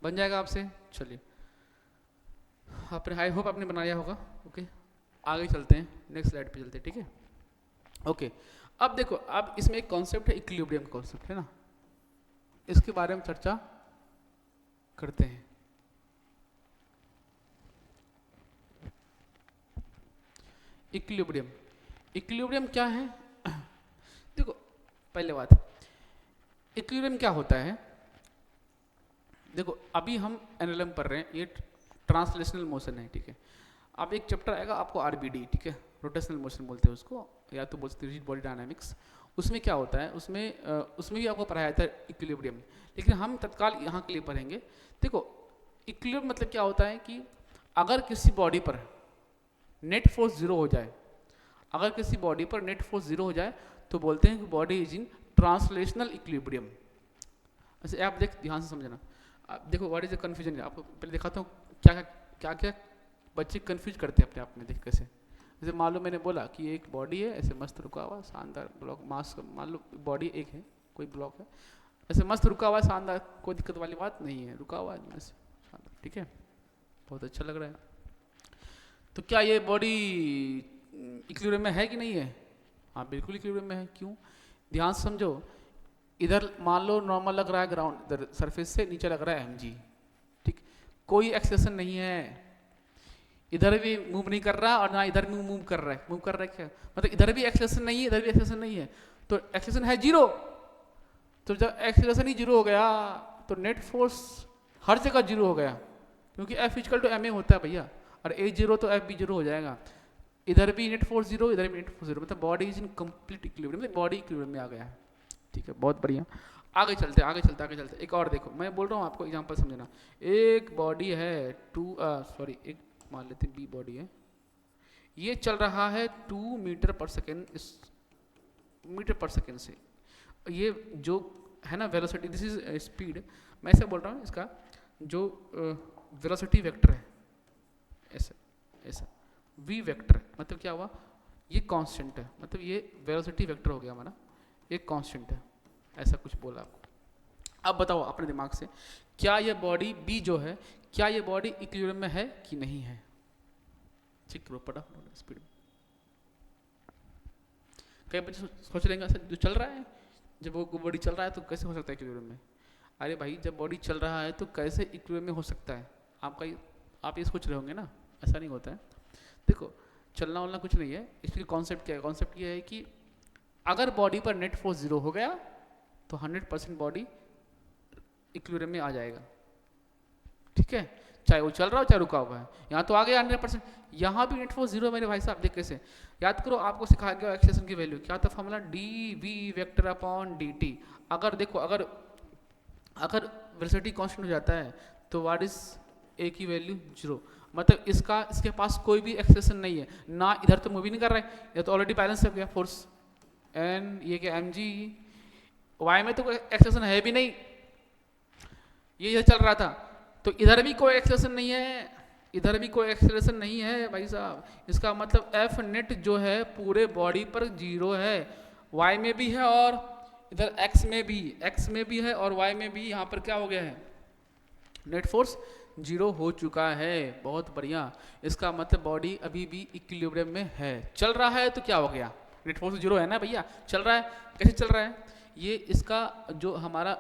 बन जाएगा आपसे। चलिए, आपने, आई होप आपने बनाया होगा, ओके। आगे चलते हैं, नेक्स्ट स्लाइड पे चलते हैं, ठीक है, ओके। अब देखो, अब इसमें एक कॉन्सेप्ट है, इक्विलिब्रियम कॉन्सेप्ट है ना, इसके बारे में चर्चा करते हैं। इक्विलिब्रियम, इक्विलिब्रियम क्या है? देखो, पहले बात, इक्विलिब्रियम क्या होता है? देखो, अभी हम एनएलएम पढ़ रहे हैं, ये ट्रांसलेशनल मोशन है, ठीक है। अब एक चैप्टर आएगा आपको आरबीडी, ठीक है, रोटेशनल मोशन बोलते हैं उसको, या तो बोलते हैं रिजिड बॉडी डायनामिक्स। उसमें क्या होता है, उसमें भी आपको पढ़ाया जाता है इक्विलिब्रियम, लेकिन हम तत्काल यहाँ के लिए पढ़ेंगे। देखो, इक्विलिब्रियम मतलब क्या होता है कि अगर किसी बॉडी पर नेट फोर्स 0 हो जाए, अगर किसी बॉडी पर नेट फोर्स 0 हो जाए तो बोलते हैं कि body is in translational equilibrium. ऐसे आप ध्यान से समझना। आप देखो, व्हाट इज द कन्फ्यूजन, आपको पहले दिखाता हूँ क्या क्या बच्चे कंफ्यूज करते हैं अपने आप में, देख कैसे। जैसे मान लो मैंने बोला कि एक बॉडी है, ऐसे मस्त रुका हुआ शानदार ब्लॉक, मास, मान लो बॉडी एक है, कोई ब्लॉक है, ऐसे मस्त रुका हुआ शानदार, कोई दिक्कत वाली बात नहीं है, रुका हुआ है शानदार, ठीक है, बहुत अच्छा लग रहा है। तो क्या ये बॉडी इक्विलिब्रियम में है कि नहीं है? हाँ, बिल्कुल इक्विलिब्रियम में है। क्यों? ध्यान से समझो, इधर मान लो नॉर्मल लग रहा है ग्राउंड, इधर सरफेस से नीचे लग रहा है mg, ठीक, कोई एक्सेलेरेशन नहीं है, इधर भी मूव नहीं कर रहा और ना इधर भी मूव कर रहा है। मूव कर रहा है क्या मतलब, इधर भी एक्सेलेरेशन नहीं है, इधर भी एक्सेलेरेशन नहीं है, तो एक्सेलेरेशन है 0। तो जब एक्सेलेरेशन ही 0 हो गया तो नेट फोर्स हर जगह 0 हो गया, क्योंकि F इक्वल टू ma होता है भैया, और a 0 तो F भी 0 हो जाएगा। इधर भी नेट फोर्स 0, इधर भी नेट फोर्स 0, मतलब body is in complete equilibrium, मतलब बॉडी इक्विलिब्रियम में आ गया है, ठीक है, बहुत बढ़िया। आगे चलते आगे चलते आगे चलते, एक और देखो, मैं बोल रहा हूँ आपको एग्जांपल समझना। एक बॉडी है एक मान लेते हैं बी बॉडी है, ये चल रहा है 2 मीटर पर सेकेंड, इस मीटर पर सेकेंड से, ये जो है ना वेलोसिटी, दिस इज स्पीड, मैं ऐसे बोल रहा हूँ, इसका जो वेलोसिटी वेक्टर है, ऐसा ऐसा v वेक्टर, मतलब क्या हुआ, ये कांस्टेंट है, मतलब ये वेलोसिटी वेक्टर हो गया हमारा, ये कांस्टेंट है, ऐसा कुछ बोला आपको। अब बताओ अपने दिमाग से, क्या ये बॉडी b जो है, क्या ये बॉडी इक्विलिब्रियम में है कि नहीं है? चेक करो फटाफट स्पीड में। कई बच्चे सोच लेंगे ऐसा जो चल रहा है, जब वो बॉडी चल रहा है तो कैसे हो सकता है इक्विलिब्रियम में? अरे भाई, जब बॉडी चल रहा है तो कैसे इक्विलिब्रियम में हो सकता है? आप ये सोच रहे होंगे ना, ऐसा नहीं होता है। देखो, चलना वलना कुछ नहीं है, इसके कॉन्सेप्ट क्या है? कॉन्सेप्ट ये है कि अगर बॉडी पर नेट फोर्स 0 हो गया तो 100% बॉडी इक्विलिब्रियम में आ जाएगा, ठीक है, चाहे वो चल रहा हो चाहे रुका हुआ है। यहाँ तो आ गया 100%, यहाँ भी नेट फोर्स 0 मेरे भाई साहब, देख कैसे। याद करो, आपको सिखाया गया एक्सेलेरेशन की वैल्यू क्या था, formula dv vector upon dt। अगर देखो, अगर वेलोसिटी कांस्टेंट हो जाता है तो व्हाट इज a की वैल्यू 0, मतलब इसके पास कोई भी एक्सेलेरेशन नहीं है, ना इधर तो मूव नहीं कर रहा है, या तो ऑलरेडी बैलेंस हो गया फोर्स n, ये क्या mg, y में तो कोई एक्सेलेरेशन है भी नहीं, ये इधर चल रहा था, तो इधर भी कोई एक्सेलेरेशन नहीं है, इधर भी कोई एक्सेलेरेशन नहीं है भाई साहब। इसका मतलब F नेट जो है पूरे बॉडी पर 0 है, y में भी है और इधर x में भी है और y में भी, यहाँ पर क्या हो गया है, नेट फोर्स 0 हो चुका है। बहुत बढ़िया, इसका मतलब बॉडी अभी भी इक्विलिब्रियम में है। चल रहा है तो क्या हो गया, नेट फोर्स 0 है ना भैया, चल रहा है, कैसे चल रहा है, ये इसका जो हमारा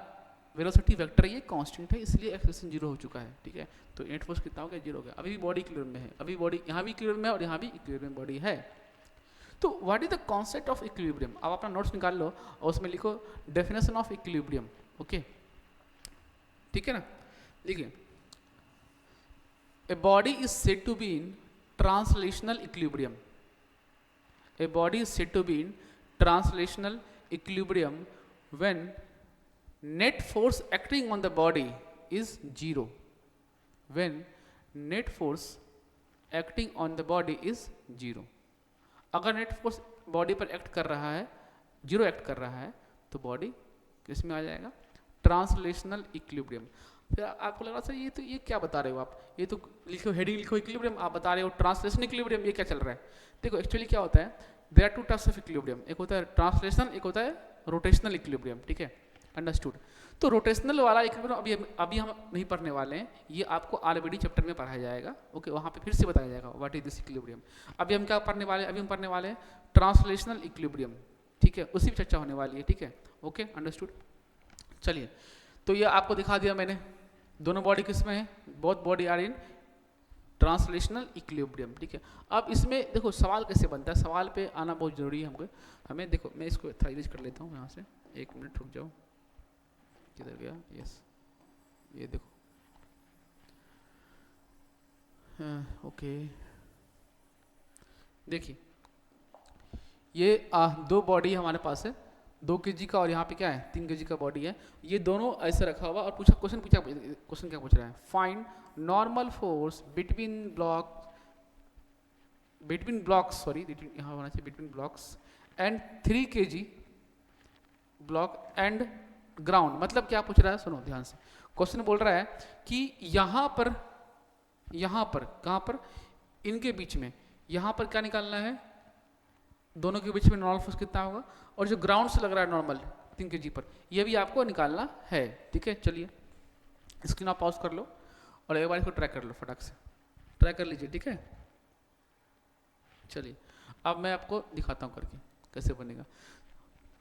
वेलोसिटी वेक्टर है ये कांस्टेंट है, इसलिए एक्सेलेरेशन 0 हो चुका है, ठीक है। तो नेट फोर्स कितना हो गया, 0 हो गया। अभी भी बॉडी इक्विलिब्रियम में है, अभी बॉडी यहाँ भी इक्विलिब्रियम में है और यहाँ भी इक्विलिब्रियम बॉडी है। तो what is the concept of equilibrium? अब अपना नोट्स निकाल लो और उसमें लिखो डेफिनेशन ऑफ इक्विलिब्रियम, ओके, ठीक है ना। देखिए, a body is said to be in translational equilibrium, a body is said to be in translational equilibrium when net force acting on the body is 0, when net force acting on the body is 0। अगर net force body पर act कर रहा है, 0 act कर रहा है, तो body किस में आ जाएगा, ट्रांसलेशनल इक्विलिब्रियम। फिर आपको लग रहा सर ये क्या बता रहे हो आप, ये तो लिखो हेडिंग लिखो इक्विलिब्रियम, आप बता रहे हो ट्रांसलेशनल इक्विलिब्रियम, ये क्या चल रहा है। देखो एक्चुअली क्या होता है, there are two types of equilibrium, एक होता है ट्रांसलेशनल, एक होता है रोटेशनल इक्विलिब्रियम, ठीक है, अंडरस्टूड। तो रोटेशनल वाला इक्विलिब्रियम अभी हम नहीं पढ़ने वाले हैं, ये आपको ऑलरेडी चैप्टर में पढ़ाया जाएगा, ओके, वहाँ पे फिर से बताया जाएगा व्हाट इज दिस इक्विलिब्रियम। अभी हम क्या पढ़ने वाले हैं, अभी हम पढ़ने वाले हैं ट्रांसलेशनल इक्विलिब्रियम, ठीक है, उसी पर चर्चा होने वाली है, ठीक है, ओके, अंडरस्टूड। चलिए, तो ये आपको दिखा दिया मैंने, दोनों बॉडी किस में है, both body are in translational equilibrium, ठीक है। अब इसमें देखो सवाल कैसे बनता है, सवाल पे आना बहुत जरूरी है हमको, हमें देखो मैं इसको थोड़ा यूज कर लेता हूँ यहाँ से, 1 मिनट रुक जाओ, किधर गया, यस, ये देखो, ओके, देखिए ये दो बॉडी हमारे पास है, 2 kg का और यहाँ पे क्या है 3 kg का बॉडी है, ये दोनों ऐसे रखा हुआ और क्वेश्चन क्या पूछ रहा है, find normal force between blocks sorry यहाँ होना चाहिए between blocks and 3 kg block and ground. मतलब क्या पूछ रहा है, सुनो ध्यान से, क्वेश्चन बोल रहा है कि यहाँ पर कहाँ पर इनके बीच में, यहाँ पर क्या निकालना है, दोनों के बीच में नॉर्मल फोर्स कितना होगा, और जो ग्राउंड से लग रहा है नॉर्मल 3 kg पर, ये भी आपको निकालना है, ठीक है। चलिए स्क्रीन आप पॉज कर लो और एक बार इसको ट्राई कर लो, फटाक से ट्राई कर लीजिए, ठीक है। चलिए अब मैं आपको दिखाता हूँ करके कैसे बनेगा,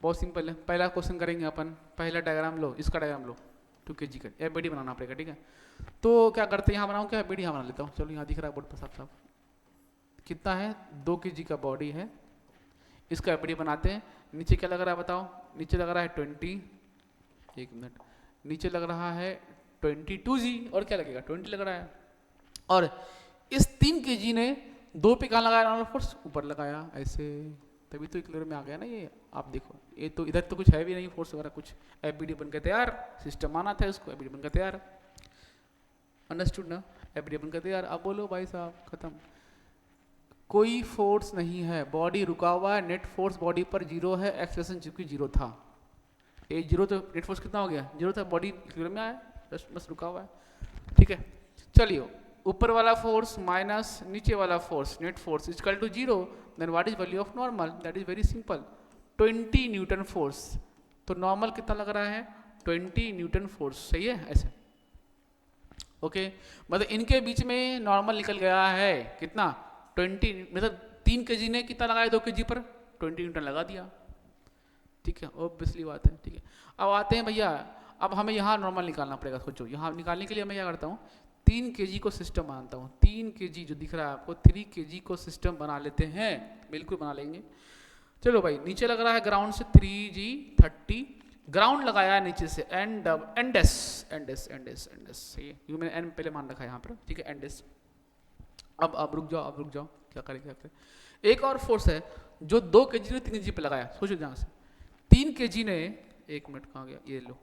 बहुत सिंपल है। पहला क्वेश्चन करेंगे अपन, पहला डायग्राम लो, इसका डायग्राम लो, 2 kg का एफबीडी बनाना पड़ेगा, ठीक है। तो क्या करते हैं, यहाँ बनाऊँ क्या, एफबीडी यहाँ बना लेता हूँ, चलो यहाँ दिख रहा है बोर्ड पर साफ, कितना है 2 kg का बॉडी है, इसका एफबीडी बनाते हैं। नीचे क्या लग रहा है बताओ, नीचे लग रहा है 20, 1 मिनट, नीचे लग रहा है 22G, और क्या लगेगा 20 लग रहा है, और इस 3 kg ने 2 पे कहाँ लगाया नॉर्मल फोर्स, ऊपर लगाया, ऐसे, तभी तो इक्विलिब्रियम में आ गया ना ये। आप देखो ये तो इधर तो कुछ है भी नहीं फोर्स वगैरह कुछ, एफबीडी बनकर तैयार, सिस्टम आना था इसको, एफबीडी बनकर तैयार, अंडरस्टूड ना, एफबीडी बनकर तैयार। अब बोलो भाई साहब, खत्म, कोई फोर्स नहीं है, बॉडी रुका हुआ है, नेट फोर्स बॉडी पर 0 है, एक्सेलरेशन चूंकि 0 था, ये 0 तो नेट फोर्स कितना हो गया 0 था, बॉडी इक्विलिब्रियम में आया, बस रुका हुआ है, ठीक है। चलिए ऊपर वाला फोर्स माइनस नीचे वाला force, net force is equal to 0, then what is value of normal, that is very simple, 20 newton force. तो नॉर्मल कितना लग रहा है 20 न्यूटन फोर्स, सही है ऐसे, ओके। मतलब इनके बीच में नॉर्मल निकल गया है कितना 20, मतलब 3 kg ने कितना लगाया 2 kg पर 20 न्यूटन लगा दिया, ठीक है, ऑब्वियसली बात है, ठीक है। अब आते हैं भैया, अब हमें यहाँ नॉर्मल निकालना पड़ेगा, सोचो यहाँ निकालने के लिए मैं क्या करता हूँ, 3 kg को सिस्टम बनाता हूँ, 3 kg जो दिख रहा है आपको 3 kg को सिस्टम बना लेते हैं, बिल्कुल बना लेंगे। चलो भाई नीचे लग रहा है ग्राउंड से 3G 30, ग्राउंड लगाया है नीचे से एंडेस, सही है, ये मैंने एन पहले मान रखा है यहाँ पर, ठीक है, एंडेस। अब रुक जाओ, क्या करें, एक और फोर्स है जो 2 kg ने 3 kg पे लगाया, सोचो ध्यान से, 3 kg ने, 1 मिनट कहाँ गया, ये लो,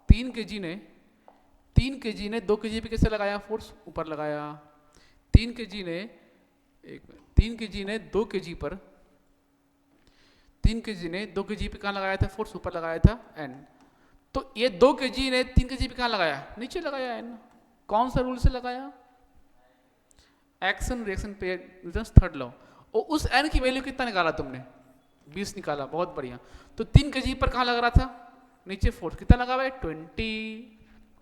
3 kg ने 2 kg पे कैसे लगाया फोर्स, ऊपर लगाया, 3 kg ने 2 kg पर 3 kg ने 2 kg पे कहाँ लगाया था फोर्स, ऊपर लगाया था एन। तो ये 2 kg ने 3 kg पे कहाँ लगाया, नीचे लगाया एन, कौन सा रूल से लगाया, एक्शन रिएक्शन पे न्यूटन्स थर्ड लॉ, और उस एन की वैल्यू कितना निकाला तुमने 20 निकाला, बहुत बढ़िया। तो 3 kg पर कहाँ लग रहा था, नीचे फोर्स कितना लगा हुआ है 20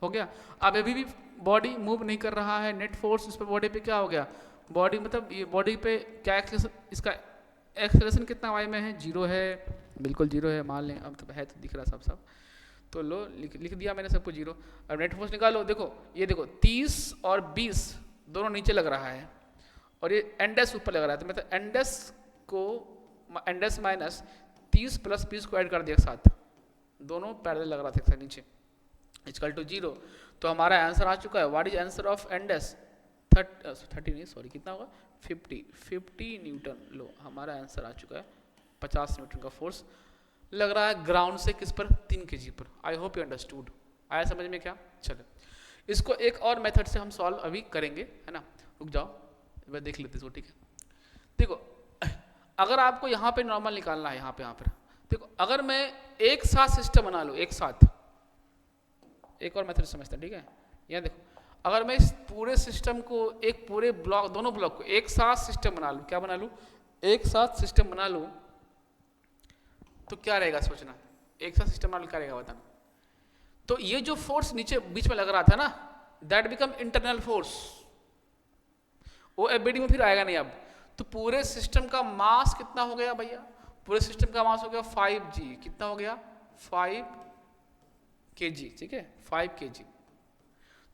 हो गया। अब अभी भी बॉडी मूव नहीं कर रहा है, नेट फोर्स उस पर बॉडी पे क्या हो गया, बॉडी मतलब ये बॉडी पे क्या इसका एक्सेलरेशन कितना वाई में है 0 है, बिल्कुल 0 है, मान लें, अब तो है तो दिख रहा सब, तो लो लिख दिया मैंने सबको 0। अब नेट फोर्स निकालो, देखो ये देखो 30 और 20 दोनों नीचे लग रहा है और ये एंडेस ऊपर लग रहा है, तो मतलब एंडेस माइनस 30 प्लस 20 को ऐड कर दिया एक साथ, दोनों पैरेलल लग रहा था एक साथ नीचे, इक्वल टू 0। तो हमारा आंसर आ चुका है। What is answer of N dash 30 नहीं सॉरी कितना होगा 50 न्यूटन। लो हमारा आंसर आ चुका है 50 न्यूटन का फोर्स लग रहा है ग्राउंड से किस पर 3 kg पर। I hope you understood. आया समझ में क्या? चलो इसको एक और मेथड से हम सॉल्व अभी करेंगे, है ना। रुक जाओ मैं देख लेते इसको, ठीक है। देखो अगर आपको यहाँ पे नॉर्मल निकालना है, यहाँ पर देखो अगर मैं एक साथ सिस्टम बना लूँ, एक साथ एक और मेथड समझता, ठीक है। यहाँ देखो अगर मैं इस पूरे सिस्टम को एक पूरे ब्लॉक दोनों ब्लॉक को एक साथ सिस्टम बना लूँ, क्या बना लूँ एक साथ सिस्टम बना लूँ, तो क्या रहेगा सोचना। एक साथ सिस्टम बना लूँ क्या रहेगा बताना। तो ये जो फोर्स नीचे बीच में लग रहा था ना, दैट बिकम इंटरनल फोर्स, वो एबीडी में फिर आएगा नहीं अब। तो पूरे सिस्टम का मास कितना हो गया भैया, पूरे सिस्टम का मास हो गया 5g। कितना हो गया 5 kg, ठीक है 5 kg।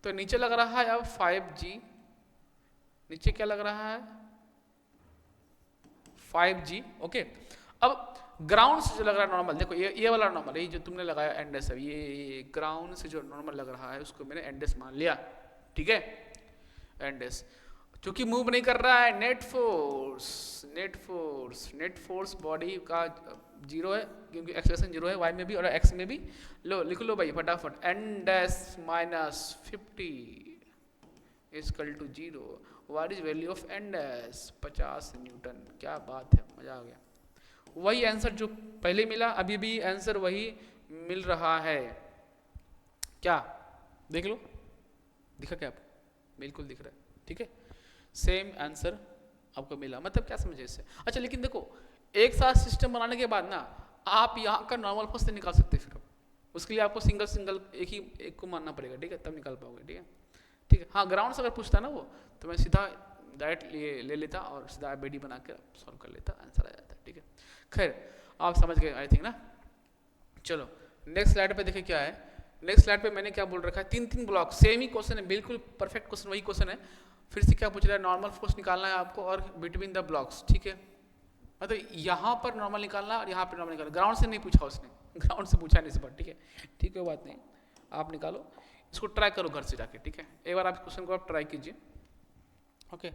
तो नीचे लग रहा है अब 5g, नीचे क्या लग रहा है 5g, ओके। अब ग्राउंड से जो लग रहा है नॉर्मल, देखो ये वाला नॉर्मल, ये जो तुमने लगाया एंडेस है, ये ग्राउंड से जो नॉर्मल लग रहा है उसको मैंने एंडेस मान लिया, ठीक है। एंडेस चूंकि मूव नहीं कर रहा है, नेट फोर्स बॉडी का 0 है क्योंकि एक्सेलरेशन 0 है वाई में भी और एक्स में भी। लो लिख लो भाई फटाफट, N dash minus 50 equal to 0। What is value of N dash 50 newton. क्या बात है, मजा आ गया। वही आंसर जो पहले मिला अभी भी आंसर वही मिल रहा है। क्या देख लो, दिखा क्या आपको? बिल्कुल दिख रहा है, ठीक है। सेम आंसर आपको मिला, मतलब क्या समझे इससे। अच्छा लेकिन देखो एक साथ सिस्टम बनाने के बाद ना आप यहाँ का नॉर्मल फोर्स नहीं निकाल सकते, फिर उसके लिए आपको सिंगल एक को मानना पड़ेगा, ठीक है, तब निकाल पाओगे, ठीक है। ठीक है हाँ, ग्राउंड से अगर पूछता ना वो तो मैं सीधा डायरेक्ट ले लेता और सीधा एबीडी बना के सॉल्व कर लेता, आंसर आ जाता, ठीक है। खैर आप समझ गए आई थिंक ना। चलो नेक्स्ट स्लाइड पे देखिए क्या है। नेक्स्ट स्लाइड पे मैंने क्या बोल रखा है, 3 ब्लॉक, सेम ही क्वेश्चन है, बिल्कुल परफेक्ट क्वेश्चन, वही क्वेश्चन है। फिर से क्या पूछ रहा है, नॉर्मल फोर्स निकालना है आपको और बिटवीन द ब्लॉक्स, ठीक है। मतलब यहाँ पर नॉर्मल निकालना और यहाँ पर नॉर्मल निकालना। ग्राउंड से नहीं पूछा उसने, ग्राउंड से पूछा नहीं इस बार, ठीक है। ठीक है बात नहीं, आप निकालो, इसको ट्राई करो घर से जाके, ठीक है। एक बार आप क्वेश्चन को आप ट्राई कीजिए, ओके।